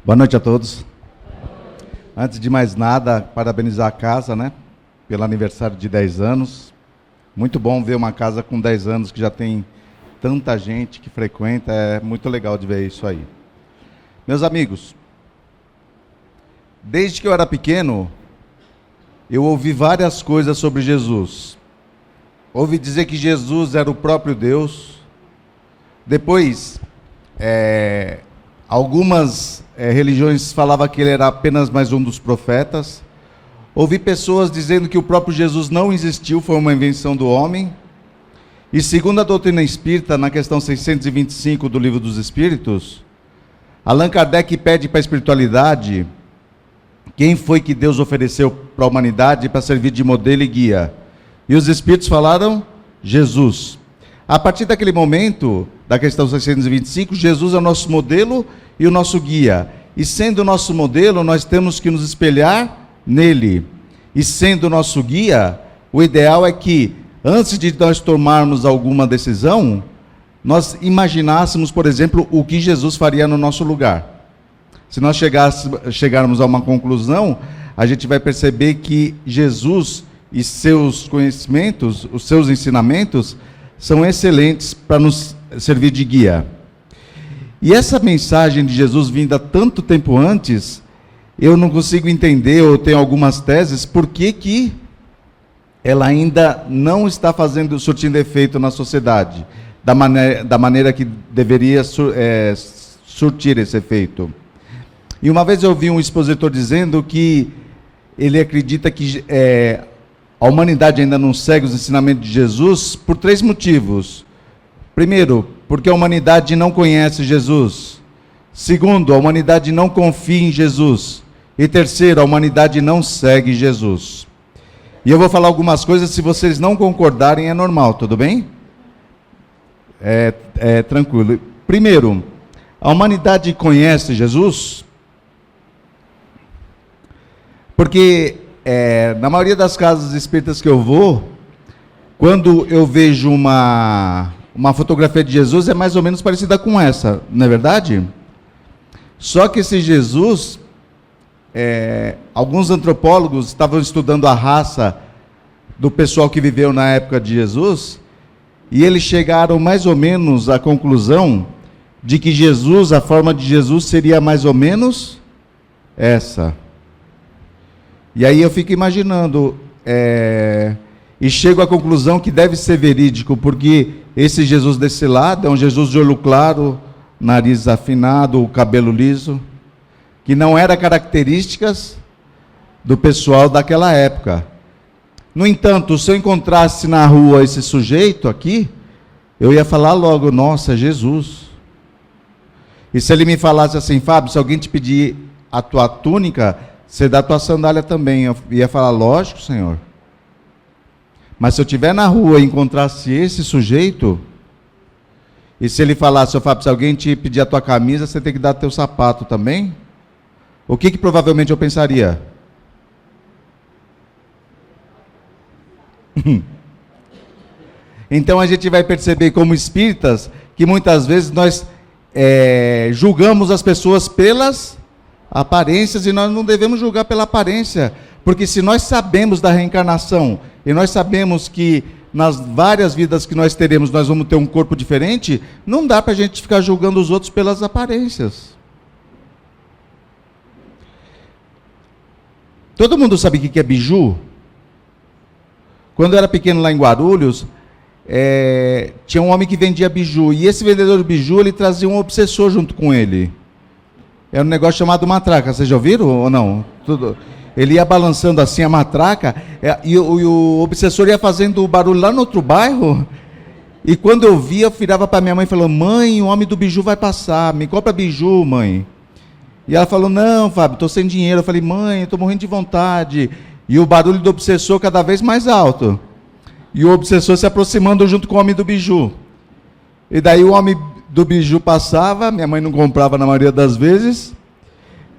Boa noite a todos. Antes de mais nada, parabenizar a casa, pelo aniversário de 10 anos. Muito bom ver uma casa com 10 anos que já tem tanta gente que frequenta, é muito legal de ver isso aí. Meus amigos, desde que eu era pequeno, eu ouvi várias coisas sobre Jesus. Ouvi dizer que Jesus era o próprio Deus. Depois, algumas religiões falavam que ele era apenas mais um dos profetas. Ouvi pessoas dizendo que o próprio Jesus não existiu, foi uma invenção do homem. E segundo a doutrina espírita, na questão 625 do Livro dos Espíritos, Allan Kardec pede para a espiritualidade quem foi que Deus ofereceu para a humanidade para servir de modelo e guia. E os espíritos falaram Jesus. A partir daquele momento, da questão 625, Jesus é o nosso modelo e o nosso guia. E sendo o nosso modelo, nós temos que nos espelhar nele. E sendo o nosso guia, o ideal é que, antes de nós tomarmos alguma decisão, nós imaginássemos, por exemplo, o que Jesus faria no nosso lugar. Se nós chegarmos a uma conclusão, a gente vai perceber que Jesus e seus conhecimentos, os seus ensinamentos, são excelentes para nos servir de guia. E essa mensagem de Jesus vinda tanto tempo antes, eu não consigo entender, ou tenho algumas teses, por que ela ainda não está surtindo efeito na sociedade, da maneira que deveria surtir esse efeito. E uma vez eu ouvi um expositor dizendo que ele acredita que a humanidade ainda não segue os ensinamentos de Jesus por 3 motivos. Primeiro, porque a humanidade não conhece Jesus. Segundo, a humanidade não confia em Jesus. E terceiro, a humanidade não segue Jesus. E eu vou falar algumas coisas, se vocês não concordarem é normal, tudo bem? Tranquilo. Primeiro, a humanidade conhece Jesus? Porque na maioria das casas espíritas que eu vou, quando eu vejo uma fotografia de Jesus, é mais ou menos parecida com essa, não é verdade? Só que esse Jesus, alguns antropólogos estavam estudando a raça do pessoal que viveu na época de Jesus, e eles chegaram mais ou menos à conclusão de que Jesus, a forma de Jesus seria mais ou menos essa. E aí eu fico imaginando, e chego à conclusão que deve ser verídico, porque esse Jesus desse lado é um Jesus de olho claro, nariz afinado, o cabelo liso, que não era características do pessoal daquela época. No entanto, se eu encontrasse na rua esse sujeito aqui, eu ia falar logo, nossa, Jesus. E se ele me falasse assim, Fábio, se alguém te pedir a tua túnica, você dá a tua sandália também. Eu ia falar, lógico, Senhor. Mas se eu estiver na rua e encontrasse esse sujeito, e se ele falasse, Fábio, se alguém te pedir a tua camisa, você tem que dar teu sapato também, o que provavelmente eu pensaria? Então a gente vai perceber como espíritas, que muitas vezes nós julgamos as pessoas pelas aparências, e nós não devemos julgar pela aparência, porque se nós sabemos da reencarnação, e nós sabemos que nas várias vidas que nós teremos, nós vamos ter um corpo diferente, não dá para a gente ficar julgando os outros pelas aparências. Todo mundo sabe o que é biju? Quando eu era pequeno lá em Guarulhos, tinha um homem que vendia biju, e esse vendedor de biju, ele trazia um obsessor junto com ele. Era um negócio chamado matraca, vocês já ouviram ou não? Ele ia balançando assim a matraca, e o obsessor ia fazendo barulho lá no outro bairro, e quando eu via, eu virava para minha mãe e falava, mãe, o homem do biju vai passar, me compra biju, mãe. E ela falou, não, Fábio, estou sem dinheiro. Eu falei, mãe, estou morrendo de vontade. E o barulho do obsessor cada vez mais alto. E o obsessor se aproximando junto com o homem do biju. E daí o homem do biju passava, minha mãe não comprava na maioria das vezes,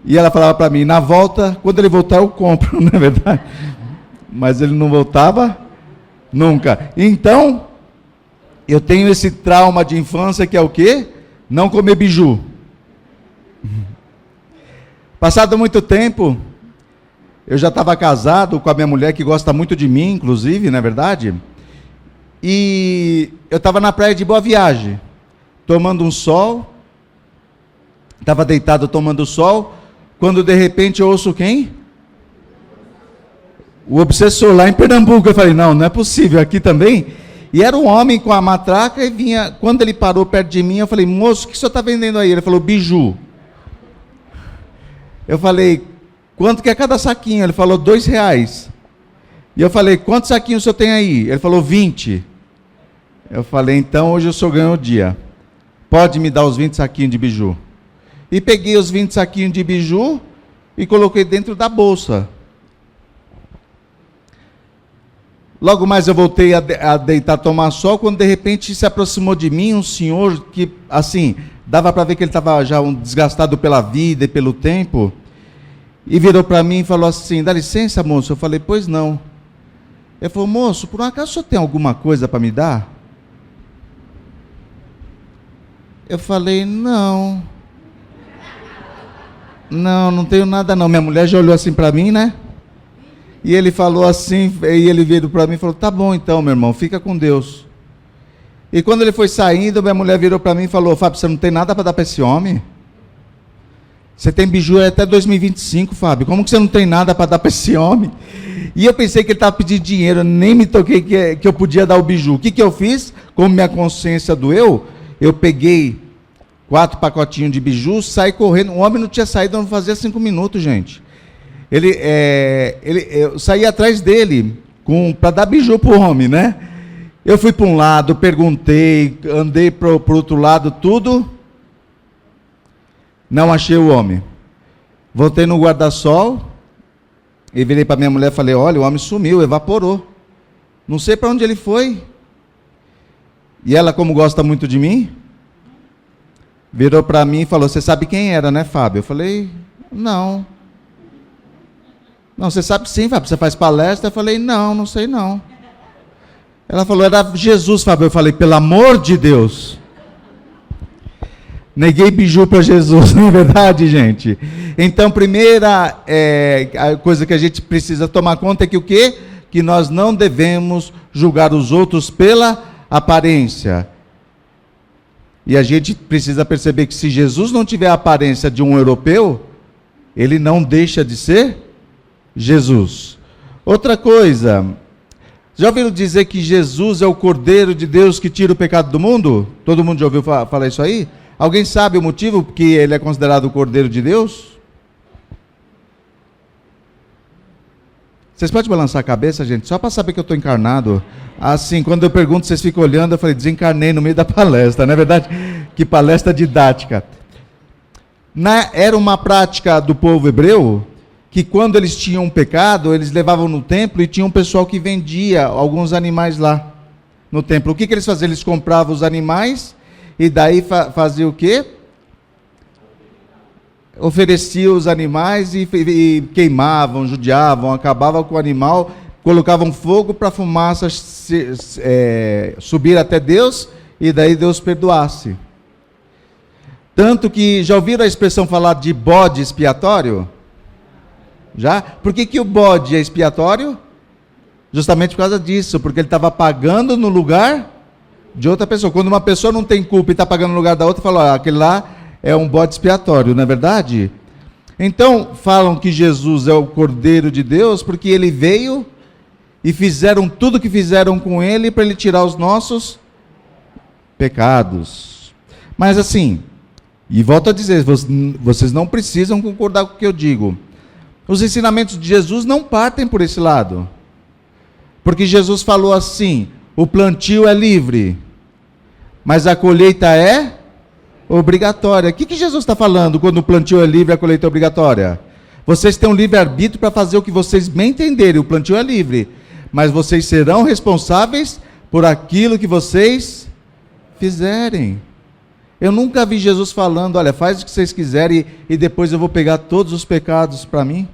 e ela falava para mim, na volta, quando ele voltar eu compro, não é verdade? Mas ele não voltava nunca. Então, eu tenho esse trauma de infância que é o quê? Não comer biju. Passado muito tempo, eu já estava casado com a minha mulher, que gosta muito de mim, inclusive, não é verdade? E eu estava na praia de Boa Viagem, tomando um sol, estava deitado tomando sol, quando de repente eu ouço quem? O obsessor lá em Pernambuco. Eu falei, não é possível, aqui também? E era um homem com a matraca e vinha, quando ele parou perto de mim, eu falei, moço, o que o senhor está vendendo aí? Ele falou, biju. Eu falei, quanto que é cada saquinho? Ele falou, R$2. E eu falei, quantos saquinhos o senhor tem aí? Ele falou, 20. Eu falei, então hoje o senhor ganhou o dia. Pode me dar os 20 saquinhos de biju. E peguei os 20 saquinhos de biju e coloquei dentro da bolsa. Logo mais eu voltei a deitar, tomar sol, quando de repente se aproximou de mim um senhor que, assim, dava para ver que ele estava já desgastado pela vida e pelo tempo, e virou para mim e falou assim, dá licença, moço? Eu falei, pois não. Ele falou, moço, por um acaso o senhor tem alguma coisa para me dar? Eu falei, não tenho nada não. Minha mulher já olhou assim para mim, né? E ele falou assim, e ele veio para mim e falou, tá bom então, meu irmão, fica com Deus. E quando ele foi saindo, minha mulher virou para mim e falou, Fábio, você não tem nada para dar para esse homem? Você tem biju até 2025, Fábio, como que você não tem nada para dar para esse homem? E eu pensei que ele estava pedindo dinheiro, eu nem me toquei que eu podia dar o biju. O que eu fiz? Como minha consciência doeu, eu peguei 4 pacotinhos de biju, saí correndo. O homem não tinha saído, não fazia 5 minutos, gente. Eu saí atrás dele para dar biju para o homem, né? Eu fui para um lado, perguntei, andei para o outro lado, tudo. Não achei o homem. Voltei no guarda-sol e virei para minha mulher e falei, olha, o homem sumiu, evaporou. Não sei para onde ele foi. E ela, como gosta muito de mim, virou para mim e falou, você sabe quem era, né, Fábio? Eu falei, não. Não, você sabe sim, Fábio, você faz palestra? Eu falei, não sei não. Ela falou, era Jesus, Fábio. Eu falei, pelo amor de Deus. Neguei biju para Jesus, não é verdade, gente? Então, primeira a coisa que a gente precisa tomar conta é que o quê? Que nós não devemos julgar os outros pela aparência. E a gente precisa perceber que se Jesus não tiver a aparência de um europeu, ele não deixa de ser Jesus. Outra coisa, já ouviram dizer que Jesus é o Cordeiro de Deus que tira o pecado do mundo? Todo mundo já ouviu falar isso aí? Alguém sabe o motivo que ele é considerado o Cordeiro de Deus? Vocês podem balançar a cabeça, gente, só para saber que eu estou encarnado. Assim, quando eu pergunto, vocês ficam olhando, eu falei, desencarnei no meio da palestra, não é verdade? Que palestra didática. Era uma prática do povo hebreu, que quando eles tinham um pecado, eles levavam no templo e tinha um pessoal que vendia alguns animais lá no templo. O que eles faziam? Eles compravam os animais e daí faziam o quê? Ofereciam os animais e queimavam, judiavam, acabavam com o animal, colocavam fogo para a fumaça subir até Deus e daí Deus perdoasse. Tanto que, já ouviram a expressão falar de bode expiatório? Já? Por que o bode é expiatório? Justamente por causa disso, porque ele estava pagando no lugar de outra pessoa. Quando uma pessoa não tem culpa e está pagando no lugar da outra, fala, aquele lá é um bode expiatório, não é verdade? Então, falam que Jesus é o Cordeiro de Deus, porque ele veio e fizeram tudo o que fizeram com ele para ele tirar os nossos pecados. Mas assim, e volto a dizer, vocês não precisam concordar com o que eu digo. Os ensinamentos de Jesus não partem por esse lado. Porque Jesus falou assim, o plantio é livre, mas a colheita é obrigatória. O que Jesus está falando quando o plantio é livre e a colheita é obrigatória? Vocês têm um livre-arbítrio para fazer o que vocês bem entenderem, o plantio é livre, mas vocês serão responsáveis por aquilo que vocês fizerem. Eu nunca vi Jesus falando, olha, faz o que vocês quiserem e depois eu vou pegar todos os pecados para mim.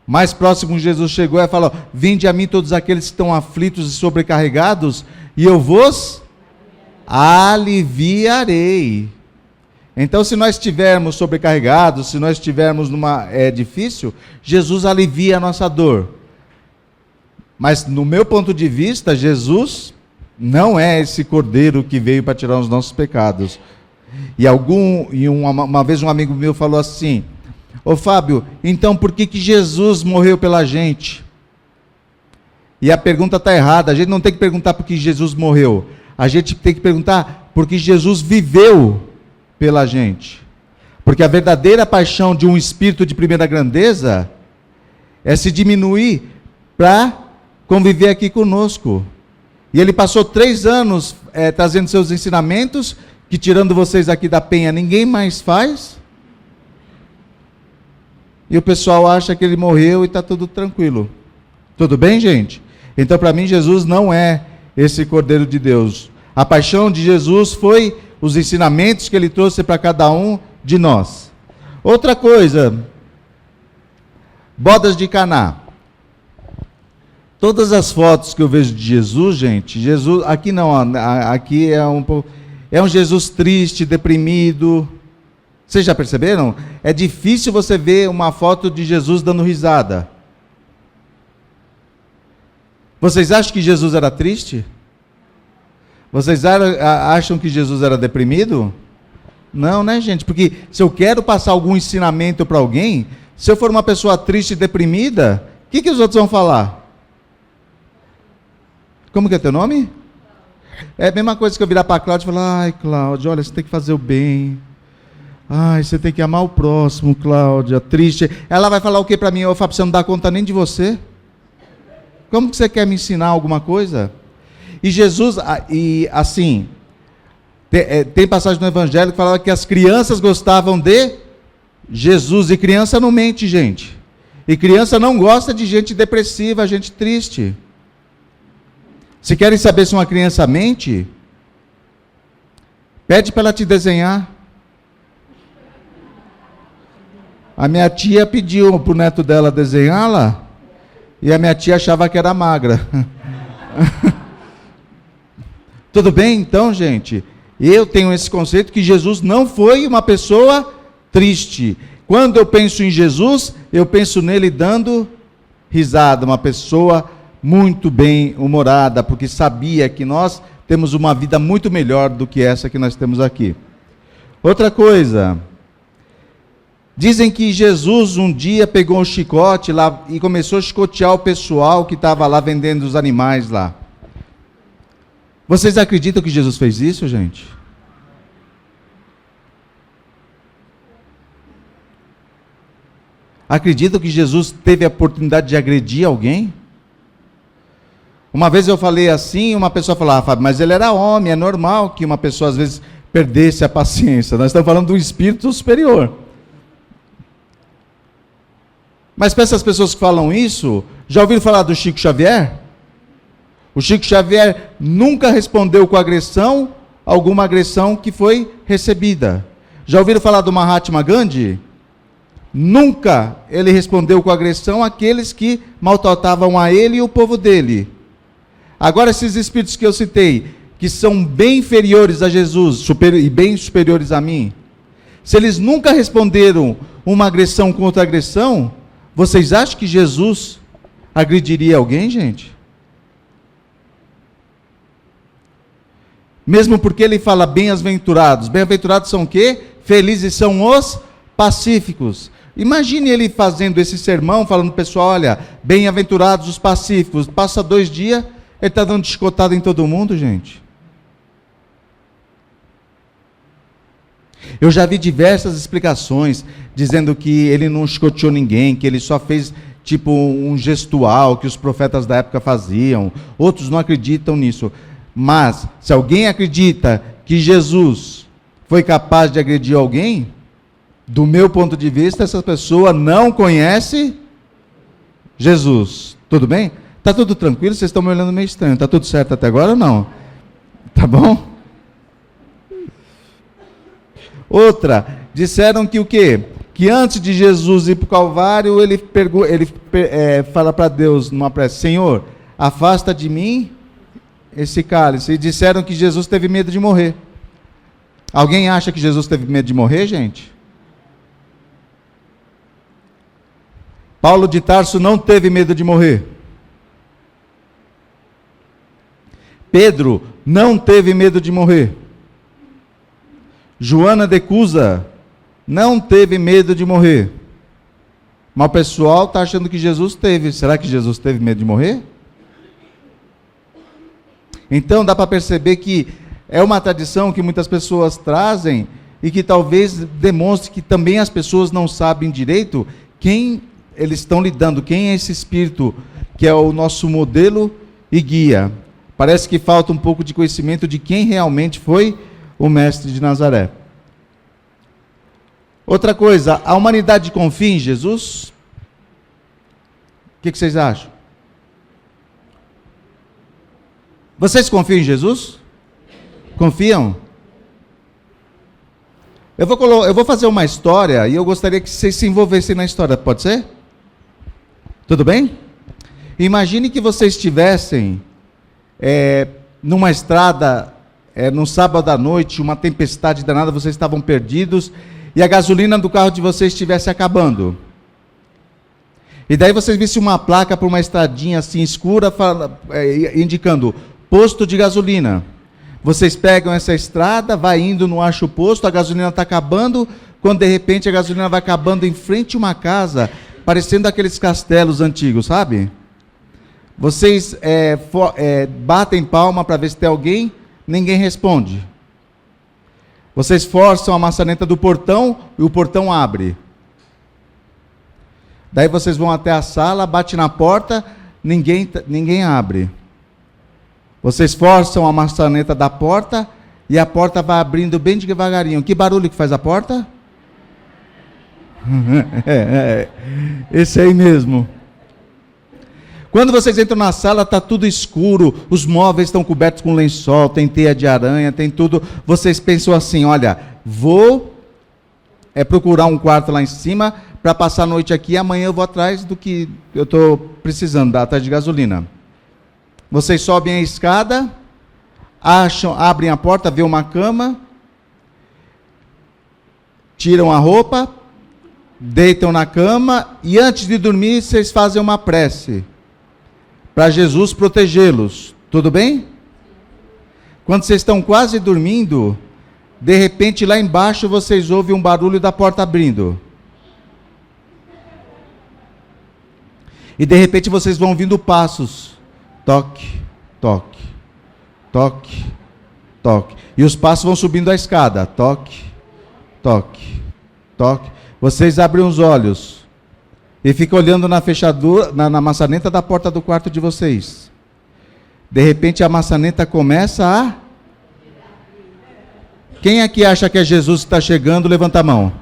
Mais próximo, Jesus chegou e falou, vinde a mim todos aqueles que estão aflitos e sobrecarregados, e eu vos aliviarei. Então, se nós estivermos sobrecarregados, se nós estivermos numa difícil, Jesus alivia a nossa dor. Mas, no meu ponto de vista, Jesus não é esse cordeiro que veio para tirar os nossos pecados. Uma vez um amigo meu falou assim: ô Fábio, então por que Jesus morreu pela gente? E a pergunta está errada. A gente não tem que perguntar por que Jesus morreu. A gente tem que perguntar por que Jesus viveu pela gente. Porque a verdadeira paixão de um espírito de primeira grandeza é se diminuir para conviver aqui conosco. E ele passou 3 anos trazendo seus ensinamentos, que tirando vocês aqui da Penha, ninguém mais faz. E o pessoal acha que ele morreu e está tudo tranquilo. Tudo bem, gente? Então, para mim, Jesus não é esse Cordeiro de Deus. A paixão de Jesus foi os ensinamentos que ele trouxe para cada um de nós. Outra coisa, bodas de Caná. Todas as fotos que eu vejo de Jesus, gente, Jesus, aqui não, aqui é um Jesus triste, deprimido. Vocês já perceberam? É difícil você ver uma foto de Jesus dando risada. Vocês acham que Jesus era triste? Vocês acham que Jesus era deprimido? Não, né, gente? Porque se eu quero passar algum ensinamento para alguém, se eu for uma pessoa triste e deprimida, o que os outros vão falar? Como que é teu nome? É a mesma coisa que eu virar para a Cláudia e falar: ai, Cláudia, olha, você tem que fazer o bem. Ai, você tem que amar o próximo, Cláudia, triste. Ela vai falar o que para mim? Ô, Fábio, você não dá conta nem de você? Como que você quer me ensinar alguma coisa? E Jesus, assim, tem passagem no Evangelho que falava que as crianças gostavam de Jesus, e criança não mente, gente. E criança não gosta de gente depressiva, gente triste. Se querem saber se uma criança mente, pede para ela te desenhar. A minha tia pediu para o neto dela desenhá-la, e a minha tia achava que era magra. Tudo bem, então, gente? Eu tenho esse conceito que Jesus não foi uma pessoa triste. Quando eu penso em Jesus, eu penso nele dando risada, uma pessoa muito bem-humorada, porque sabia que nós temos uma vida muito melhor do que essa que nós temos aqui. Outra coisa, dizem que Jesus um dia pegou um chicote lá e começou a chicotear o pessoal que estava lá vendendo os animais lá. Vocês acreditam que Jesus fez isso, gente? Acreditam que Jesus teve a oportunidade de agredir alguém? Uma vez eu falei assim, uma pessoa falou: ah, Fábio, mas ele era homem, é normal que uma pessoa às vezes perdesse a paciência. Nós estamos falando de um espírito superior. Mas para essas pessoas que falam isso, já ouviram falar do Chico Xavier? O Chico Xavier nunca respondeu com agressão, alguma agressão que foi recebida. Já ouviram falar do Mahatma Gandhi? Nunca ele respondeu com agressão àqueles que maltratavam a ele e o povo dele. Agora, esses espíritos que eu citei, que são bem inferiores a Jesus e bem superiores a mim, se eles nunca responderam uma agressão contra agressão, vocês acham que Jesus agrediria alguém, gente? Mesmo porque ele fala bem-aventurados. Bem-aventurados são o quê? Felizes são os pacíficos. Imagine ele fazendo esse sermão, falando, pessoal, olha, bem-aventurados os pacíficos. Passa 2 dias, ele está dando chicotada em todo mundo, gente. Eu já vi diversas explicações, dizendo que ele não chicoteou ninguém, que ele só fez tipo um gestual que os profetas da época faziam. Outros não acreditam nisso. Mas, se alguém acredita que Jesus foi capaz de agredir alguém, do meu ponto de vista, essa pessoa não conhece Jesus. Tudo bem? Está tudo tranquilo? Vocês estão me olhando meio estranho. Está tudo certo até agora ou não? Tá bom? Outra, disseram que o quê? Que antes de Jesus ir para o Calvário, ele fala para Deus numa prece: Senhor, afasta de mim esse cálice. E disseram que Jesus teve medo de morrer. Alguém acha que Jesus teve medo de morrer, gente? Paulo de Tarso não teve medo de morrer. Pedro não teve medo de morrer. Joana de Cusa não teve medo de morrer. Mas o pessoal está achando que Jesus teve. Será que Jesus teve medo de morrer? Então dá para perceber que é uma tradição que muitas pessoas trazem e que talvez demonstre que também as pessoas não sabem direito quem eles estão lidando, quem é esse espírito que é o nosso modelo e guia. Parece que falta um pouco de conhecimento de quem realmente foi o mestre de Nazaré. Outra coisa, a humanidade confia em Jesus? O que vocês acham? Vocês confiam em Jesus? Confiam? Eu vou fazer uma história e eu gostaria que vocês se envolvessem na história, pode ser? Tudo bem? Imagine que vocês estivessem numa estrada, num sábado à noite, uma tempestade danada, vocês estavam perdidos e a gasolina do carro de vocês estivesse acabando. E daí vocês vissem uma placa por uma estradinha assim escura, indicando posto de gasolina. Vocês pegam essa estrada, vai indo, não acha o posto, a gasolina está acabando, quando de repente a gasolina vai acabando em frente a uma casa, parecendo aqueles castelos antigos, sabe? Vocês batem palma para ver se tem alguém, ninguém responde. Vocês forçam a maçaneta do portão e o portão abre. Daí vocês vão até a sala, bate na porta, ninguém abre. Vocês forçam a maçaneta da porta e a porta vai abrindo bem devagarinho. Que barulho que faz a porta? Esse aí mesmo. Quando vocês entram na sala, está tudo escuro, os móveis estão cobertos com lençol, tem teia de aranha, tem tudo. Vocês pensam assim, olha, vou procurar um quarto lá em cima para passar a noite aqui, amanhã eu vou atrás do que eu estou precisando, atrás de gasolina. Vocês sobem a escada, abrem a porta, vê uma cama, tiram a roupa, deitam na cama e antes de dormir vocês fazem uma prece para Jesus protegê-los. Tudo bem? Quando vocês estão quase dormindo, de repente lá embaixo vocês ouvem um barulho da porta abrindo. E de repente vocês vão ouvindo passos. Toque, toque, toque, toque. E os passos vão subindo a escada. Toque, toque, toque. Vocês abrem os olhos e ficam olhando na fechadura, na maçaneta da porta do quarto de vocês. De repente a maçaneta começa a... Quem aqui acha que é Jesus que está chegando? Levanta a mão.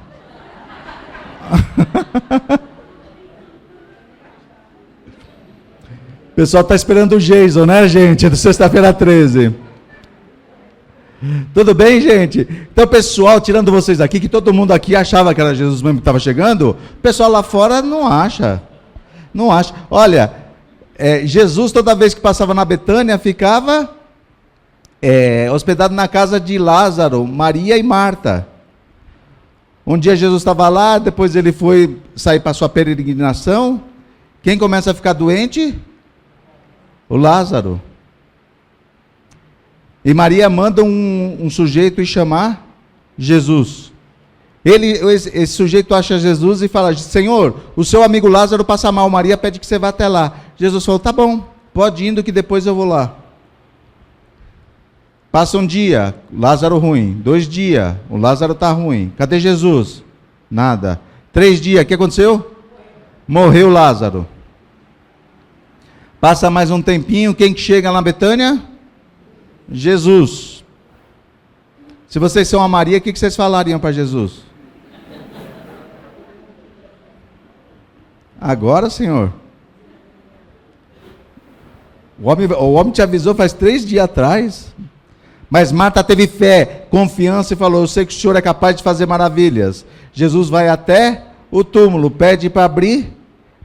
O pessoal está esperando o Jason, né, gente? É do sexta-feira 13. Tudo bem, gente? Então, pessoal, tirando vocês aqui, que todo mundo aqui achava que era Jesus mesmo que estava chegando, o pessoal lá fora não acha. Não acha. Olha, Jesus, toda vez que passava na Betânia, ficava hospedado na casa de Lázaro, Maria e Marta. Um dia Jesus estava lá, depois ele foi sair para sua peregrinação. Quem começa a ficar doente? O Lázaro. E Maria manda um sujeito ir chamar Jesus. Esse sujeito acha Jesus e fala: Senhor, o seu amigo Lázaro passa mal, Maria pede que você vá até lá. Jesus falou: tá bom, pode ir indo que depois eu vou lá. Passa um dia, Lázaro ruim. 2 dias, o Lázaro está ruim. Cadê Jesus? Nada. 3 dias, o que aconteceu? Morreu Lázaro. Passa mais um tempinho, quem que chega lá na Betânia? Jesus. Se vocês são a Maria, o que vocês falariam para Jesus? Agora, Senhor. O homem te avisou faz 3 dias atrás. Mas Marta teve fé, confiança e falou: eu sei que o Senhor é capaz de fazer maravilhas. Jesus vai até o túmulo, pede para abrir,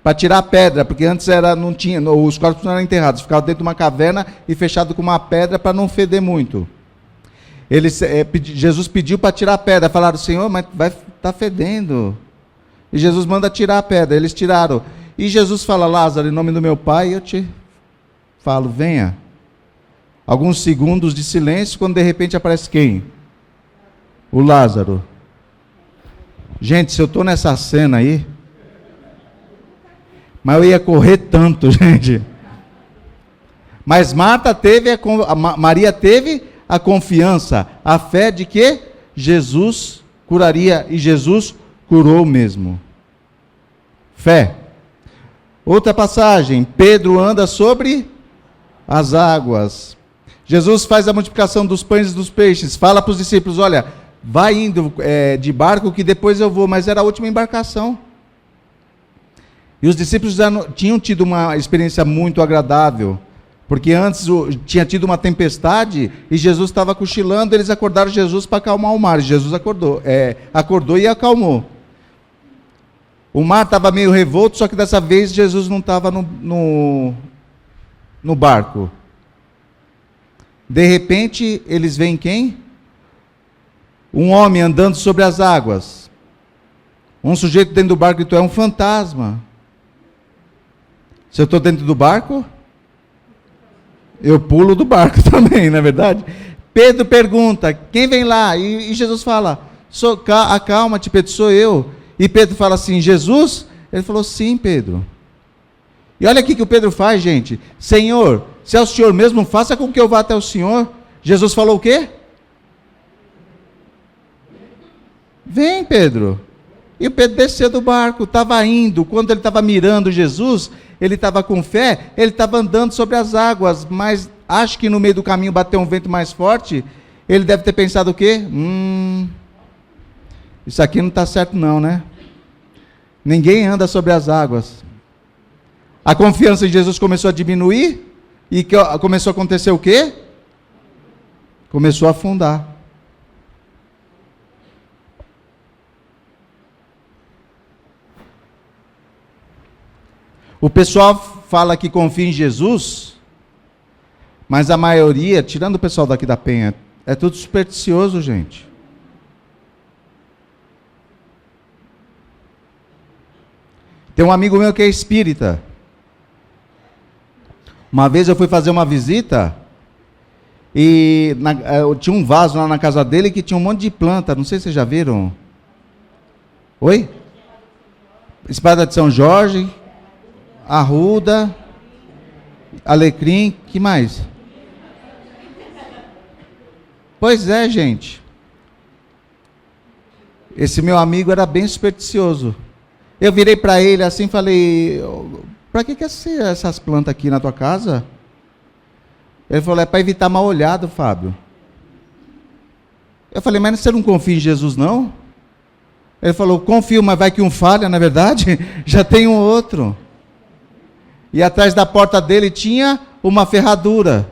para tirar a pedra, porque antes não tinha, os corpos não eram enterrados, ficavam dentro de uma caverna e fechado com uma pedra para não feder muito. Jesus pediu para tirar a pedra. Falaram, Senhor, mas vai estar fedendo. E Jesus manda tirar a pedra. Eles tiraram. E Jesus fala, Lázaro, em nome do meu Pai, eu te falo, venha. Alguns segundos de silêncio, quando de repente aparece quem? O Lázaro. Gente, se eu estou nessa cena aí, mas eu ia correr tanto, gente. Mas Maria teve a confiança, a fé de que Jesus curaria, e Jesus curou mesmo. Fé. Outra passagem, Pedro anda sobre as águas. Jesus faz a multiplicação dos pães e dos peixes, fala para os discípulos, olha, vai indo de barco que depois eu vou, mas era a última embarcação. E os discípulos já tinham tido uma experiência muito agradável, porque antes tinha tido uma tempestade e Jesus estava cochilando, eles acordaram Jesus para acalmar o mar. Jesus acordou e acalmou. O mar estava meio revolto, só que dessa vez Jesus não estava no barco. De repente, eles veem quem? Um homem andando sobre as águas. Um sujeito dentro do barco gritou, é um fantasma. Se eu estou dentro do barco, eu pulo do barco também, não é verdade? Pedro pergunta, quem vem lá? E Jesus fala, acalma-te, Pedro, sou eu. E Pedro fala assim, Jesus? Ele falou, sim, Pedro. E olha aqui que o Pedro faz, gente. Senhor, se é o Senhor mesmo, faça com que eu vá até o Senhor. Jesus falou o quê? Vem, Pedro. E o Pedro desceu do barco, estava indo. Quando ele estava mirando Jesus, ele estava com fé, ele estava andando sobre as águas, mas acho que no meio do caminho bateu um vento mais forte. Ele deve ter pensado o quê? Isso aqui não está certo não, né? Ninguém anda sobre as águas. A confiança em Jesus começou a diminuir, e começou a acontecer o quê? Começou a afundar. O pessoal fala que confia em Jesus, mas a maioria, tirando o pessoal daqui da Penha, é tudo supersticioso, gente. Tem um amigo meu que é espírita. Uma vez eu fui fazer uma visita e tinha um vaso lá na casa dele que tinha um monte de planta. Não sei se vocês já viram. Oi? Espada de São Jorge, arruda, alecrim, que mais? Pois é, gente. Esse meu amigo era bem supersticioso. Eu virei para ele assim e falei, para que essas plantas aqui na tua casa? Ele falou, é para evitar mal olhado, Fábio. Eu falei, mas você não confia em Jesus, não? Ele falou, confio, mas vai que um falha, na verdade, já tem um outro. E atrás da porta dele tinha uma ferradura.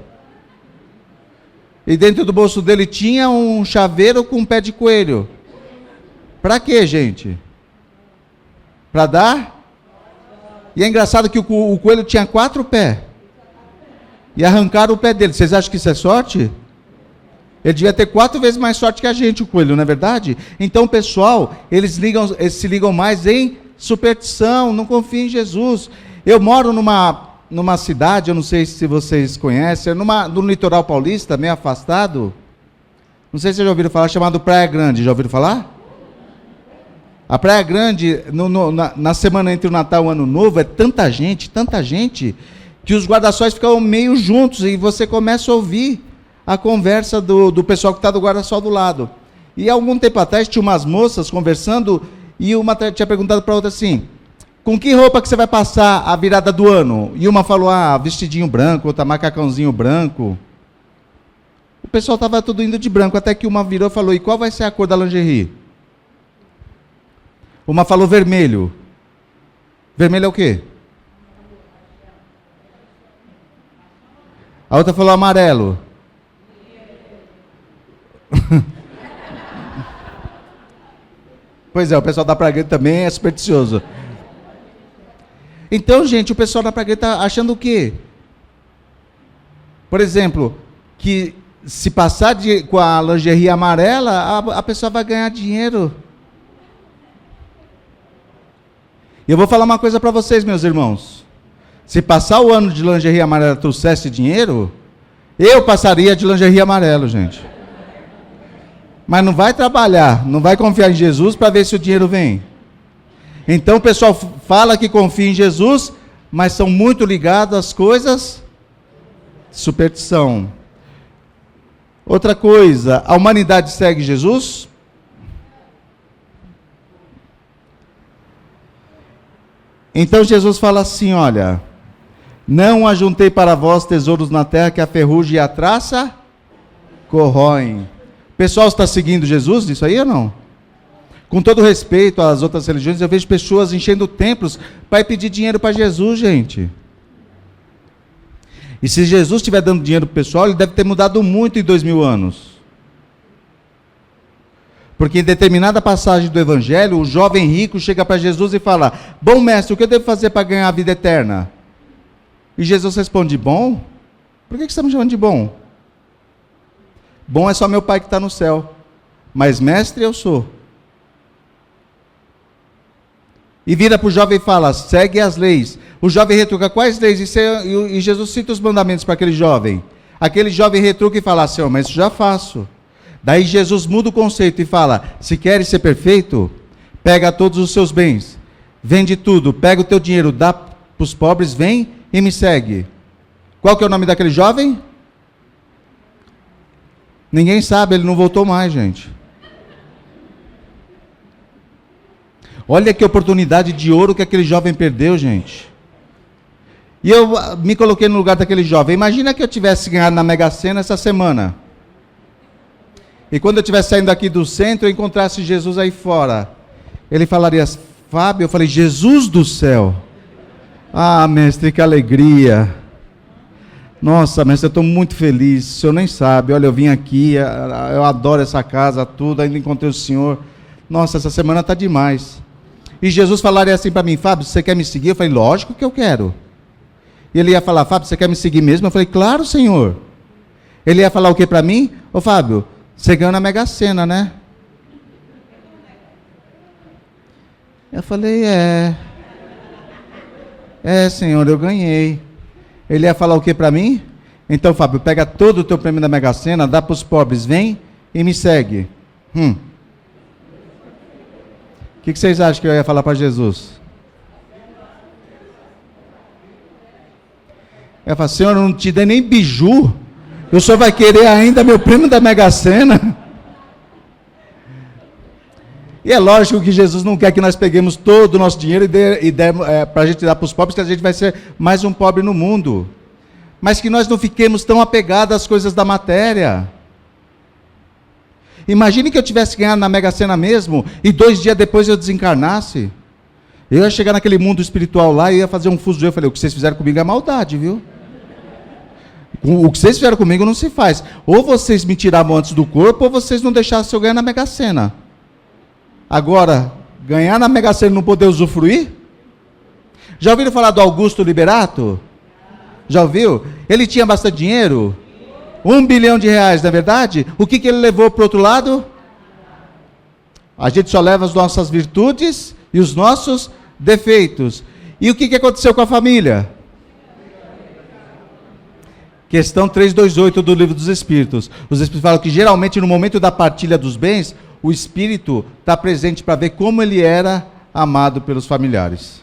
E dentro do bolso dele tinha um chaveiro com um pé de coelho. Para quê, gente? Para dar? E é engraçado que o coelho tinha 4 pés. E arrancaram o pé dele. Vocês acham que isso é sorte? Ele devia ter 4 vezes mais sorte que a gente, o coelho, não é verdade? Então, pessoal, eles se ligam mais em superstição, não confiam em Jesus. Eu moro numa cidade, eu não sei se vocês conhecem, no litoral paulista, meio afastado. Não sei se vocês já ouviram falar, chamado Praia Grande. Já ouviram falar? A Praia Grande, na semana entre o Natal e o Ano Novo, é tanta gente, que os guarda-sóis ficam meio juntos e você começa a ouvir a conversa do pessoal que está do guarda-sol do lado. E há algum tempo atrás tinha umas moças conversando e uma tinha perguntado para a outra assim, com que roupa que você vai passar a virada do ano? E uma falou, vestidinho branco, outra macacãozinho branco. O pessoal estava tudo indo de branco, até que uma virou e falou, e qual vai ser a cor da lingerie? Uma falou vermelho. Vermelho é o quê? A outra falou amarelo. Pois é, o pessoal da Praia Grande também é supersticioso. Então, gente, o pessoal da Praia Grande está achando o quê? Por exemplo, que se passar com a lingerie amarela, a pessoa vai ganhar dinheiro. E eu vou falar uma coisa para vocês, meus irmãos. Se passar o ano de lingerie amarela trouxesse dinheiro, eu passaria de lingerie amarelo, gente. Mas não vai trabalhar, não vai confiar em Jesus para ver se o dinheiro vem. Então o pessoal fala que confia em Jesus, mas são muito ligados às coisas de superstição. Outra coisa, a humanidade segue Jesus? Então Jesus fala assim, olha, não ajuntei para vós tesouros na terra que a ferrugem e a traça corroem. O pessoal está seguindo Jesus nisso aí ou não? Com todo respeito às outras religiões, eu vejo pessoas enchendo templos para pedir dinheiro para Jesus, gente. E se Jesus estiver dando dinheiro para o pessoal, ele deve ter mudado muito em 2000 anos. Porque em determinada passagem do Evangelho, o jovem rico chega para Jesus e fala, bom mestre, o que eu devo fazer para ganhar a vida eterna? E Jesus responde, bom? Por que você está me chamando de bom? Bom é só meu Pai que está no céu, mas mestre eu sou. E vira para o jovem e fala, segue as leis. O jovem retruca, quais leis? E Jesus cita os mandamentos para aquele jovem. Aquele jovem retruca e fala, Senhor, mas isso já faço. Daí Jesus muda o conceito e fala, se queres ser perfeito, pega todos os seus bens, vende tudo, pega o teu dinheiro, dá para os pobres, vem e me segue. Qual que é o nome daquele jovem? Ninguém sabe, ele não voltou mais, gente. Olha que oportunidade de ouro que aquele jovem perdeu, gente. E eu me coloquei no lugar daquele jovem. Imagina que eu tivesse ganhado na Mega Sena essa semana. E quando eu estivesse saindo aqui do centro, eu encontrasse Jesus aí fora. Ele falaria, Fábio, eu falei, Jesus do céu. Ah, mestre, que alegria. Nossa, mestre, eu estou muito feliz. O senhor nem sabe. Olha, eu vim aqui, eu adoro essa casa, tudo. Ainda encontrei o senhor. Nossa, essa semana está demais. E Jesus falaria assim para mim, Fábio, você quer me seguir? Eu falei, lógico que eu quero. E ele ia falar, Fábio, você quer me seguir mesmo? Eu falei, claro, Senhor. Ele ia falar o que para mim? Ô Fábio, você ganhou na Mega Sena, né? Eu falei, Senhor, eu ganhei. Ele ia falar o que para mim? Então, Fábio, pega todo o teu prêmio da Mega Sena, dá para os pobres, vem e me segue. O que vocês acham que eu ia falar para Jesus? Eu ia falar, Senhor, eu não te dei nem biju. O senhor vai querer ainda meu prêmio da Mega Sena? E é lógico que Jesus não quer que nós peguemos todo o nosso dinheiro e demos para a gente dar para os pobres, que a gente vai ser mais um pobre no mundo. Mas que nós não fiquemos tão apegados às coisas da matéria. Imagine que eu tivesse ganhado na Mega Sena mesmo, e 2 dias depois eu desencarnasse. Eu ia chegar naquele mundo espiritual lá e ia fazer um fuso. Eu falei, o que vocês fizeram comigo é maldade, viu? O que vocês fizeram comigo não se faz. Ou vocês me tiravam antes do corpo, ou vocês não deixassem eu ganhar na Mega Sena. Agora, ganhar na Mega Sena e não poder usufruir? Já ouviram falar do Augusto Liberato? Já ouviu? Ele tinha bastante dinheiro? 1 bilhão de reais, não é verdade? O que ele levou para o outro lado? A gente só leva as nossas virtudes e os nossos defeitos. E o que aconteceu com a família? Questão 328 do Livro dos Espíritos. Os Espíritos falam que geralmente no momento da partilha dos bens, o Espírito está presente para ver como ele era amado pelos familiares.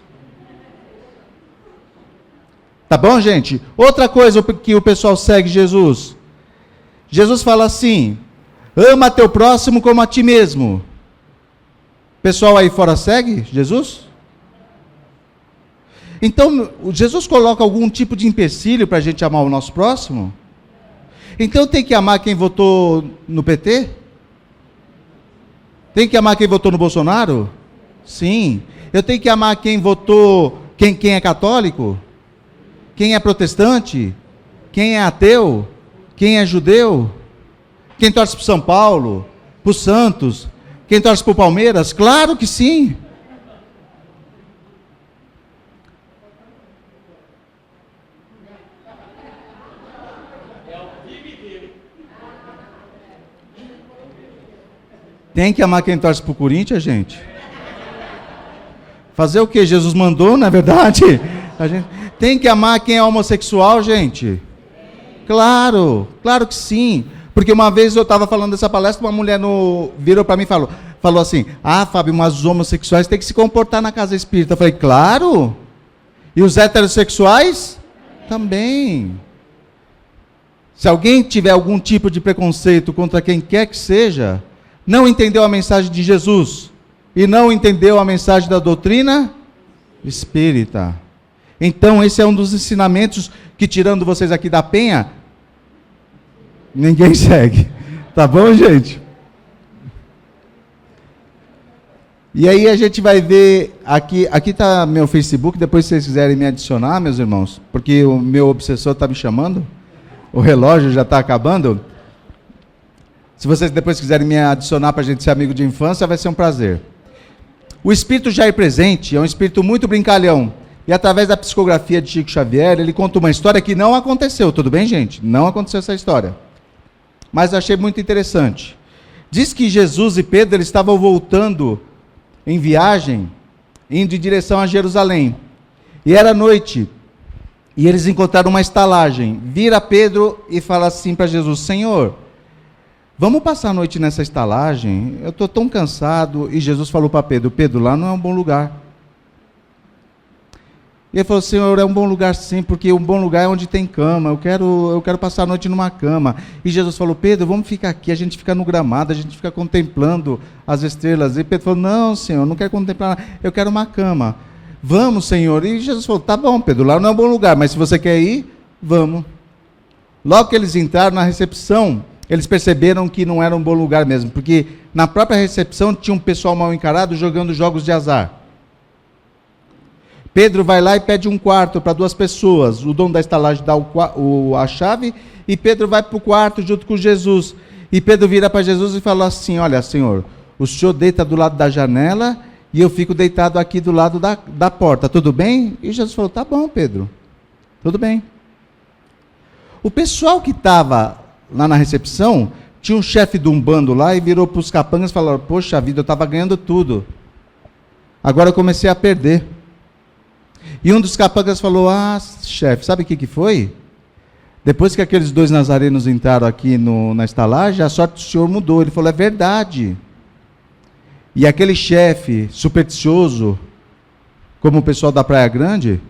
Tá bom, gente? Outra coisa que o pessoal segue Jesus. Jesus fala assim, ama teu próximo como a ti mesmo. Pessoal aí fora segue Jesus? Então, Jesus coloca algum tipo de empecilho para a gente amar o nosso próximo? Então tem que amar quem votou no PT? Tem que amar quem votou no Bolsonaro? Sim. Eu tenho que amar quem votou, quem é católico? Quem é protestante? Quem é ateu? Quem é judeu? Quem torce para o São Paulo? Para o Santos? Quem torce para o Palmeiras? Claro que sim. Tem que amar quem torce pro Corinthians, gente. Fazer o quê? Jesus mandou, não é verdade? A gente tem que amar quem é homossexual, gente. Claro, claro que sim. Porque uma vez eu estava falando dessa palestra, uma mulher virou para mim e falou assim: ah, Fábio, mas os homossexuais têm que se comportar na casa espírita. Eu falei: claro. E os heterossexuais? Também. Se alguém tiver algum tipo de preconceito contra quem quer que seja, não entendeu a mensagem de Jesus e não entendeu a mensagem da doutrina espírita. Então, esse é um dos ensinamentos que, tirando vocês aqui da Penha, ninguém segue. Tá bom, gente? E aí a gente vai ver, aqui está meu Facebook, depois se vocês quiserem me adicionar, meus irmãos, porque o meu obsessor está me chamando, o relógio já está acabando. Se vocês depois quiserem me adicionar para a gente ser amigo de infância, vai ser um prazer. O espírito Jair Presente é um espírito muito brincalhão. E através da psicografia de Chico Xavier, ele conta uma história que não aconteceu, tudo bem, gente? Não aconteceu essa história. Mas eu achei muito interessante. Diz que Jesus e Pedro eles estavam voltando em viagem, indo em direção a Jerusalém. E era noite. E eles encontraram uma estalagem. Vira Pedro e fala assim para Jesus: Senhor, vamos passar a noite nessa estalagem? Eu estou tão cansado. E Jesus falou para Pedro: Pedro, lá não é um bom lugar. E ele falou: Senhor, é um bom lugar sim, porque um bom lugar é onde tem cama, eu quero passar a noite numa cama. E Jesus falou: Pedro, vamos ficar aqui, a gente fica no gramado, a gente fica contemplando as estrelas. E Pedro falou: não, Senhor, eu não quero contemplar nada, eu quero uma cama. Vamos, Senhor. E Jesus falou: tá bom, Pedro, lá não é um bom lugar, mas se você quer ir, vamos. Logo que eles entraram na recepção, eles perceberam que não era um bom lugar mesmo, porque na própria recepção tinha um pessoal mal encarado jogando jogos de azar. Pedro vai lá e pede um quarto para 2 pessoas. O dono da estalagem dá a chave e Pedro vai para o quarto junto com Jesus. E Pedro vira para Jesus e fala assim: olha, Senhor, o Senhor deita do lado da janela e eu fico deitado aqui do lado da porta, tudo bem? E Jesus falou: tá bom, Pedro, tudo bem. O pessoal que estava lá na recepção, tinha um chefe de um bando lá e virou para os capangas e falou: poxa vida, eu estava ganhando tudo, agora eu comecei a perder. E um dos capangas falou: ah, chefe, sabe o que foi? Depois que aqueles 2 nazarenos entraram aqui na estalagem, a sorte do senhor mudou. Ele falou: é verdade. E aquele chefe supersticioso, como o pessoal da Praia Grande,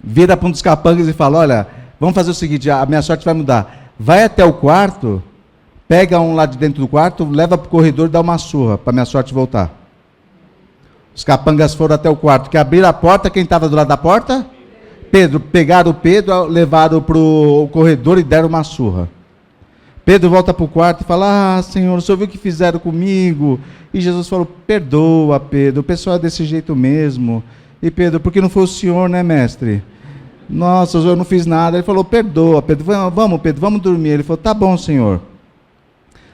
vira para um dos capangas e fala: olha, vamos fazer o seguinte, a minha sorte vai mudar. Vai até o quarto, pega um lá de dentro do quarto, leva para o corredor e dá uma surra, para a minha sorte voltar. Os capangas foram até o quarto, que abriram a porta, quem estava do lado da porta? Pedro. Pegaram o Pedro, levaram para o corredor e deram uma surra. Pedro volta para o quarto e fala: ah, Senhor, o Senhor viu o que fizeram comigo? E Jesus falou: perdoa, Pedro, o pessoal é desse jeito mesmo. E Pedro: porque não foi o Senhor, né, mestre? Nossa, eu não fiz nada. Ele falou: perdoa, Pedro. Vamos, Pedro, vamos dormir. Ele falou: tá bom, Senhor.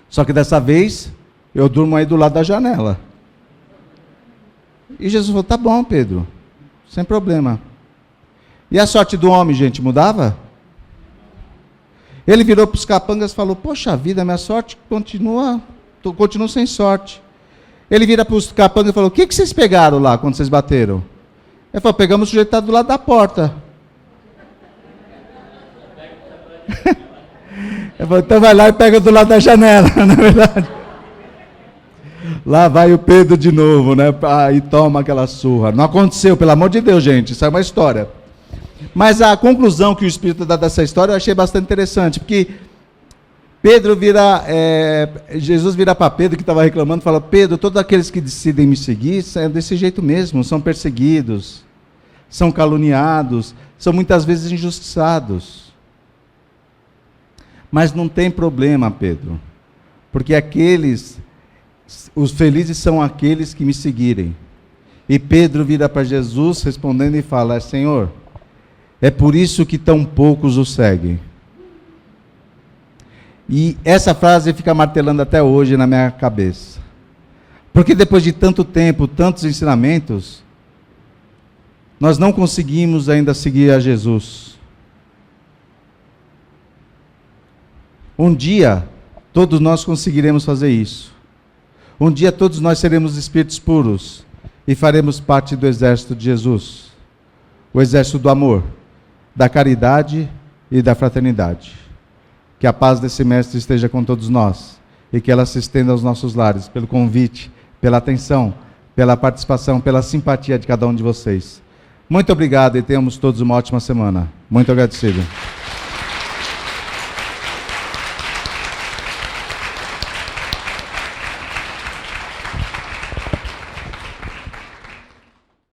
Só que dessa vez, eu durmo aí do lado da janela. E Jesus falou: tá bom, Pedro, sem problema. E a sorte do homem, gente, mudava? Ele virou para os capangas e falou: poxa vida, minha sorte continua sem sorte. Ele vira para os capangas e falou: o que vocês pegaram lá quando vocês bateram? Ele falou: pegamos o sujeito que está do lado da porta. Ele falou: então vai lá e pega do lado da janela, na verdade. Lá vai o Pedro de novo, né? E toma aquela surra. Não aconteceu, pelo amor de Deus, gente. Isso é uma história. Mas a conclusão que o Espírito dá dessa história eu achei bastante interessante, porque Jesus vira para Pedro, que estava reclamando, e fala: Pedro, todos aqueles que decidem me seguir são desse jeito mesmo, são perseguidos, são caluniados, são muitas vezes injustiçados. Mas não tem problema, Pedro, porque os felizes são aqueles que me seguirem. E Pedro vira para Jesus respondendo e fala: Senhor, é por isso que tão poucos o seguem. E essa frase fica martelando até hoje na minha cabeça. Porque depois de tanto tempo, tantos ensinamentos, nós não conseguimos ainda seguir a Jesus. Um dia, Todos nós conseguiremos fazer isso. Um dia todos nós seremos espíritos puros e faremos parte do exército de Jesus. O exército do amor, da caridade e da fraternidade. Que a paz desse mestre esteja com todos nós e que ela se estenda aos nossos lares, pelo convite, pela atenção, pela participação, pela simpatia de cada um de vocês. Muito obrigado e tenhamos todos uma ótima semana. Muito agradecido.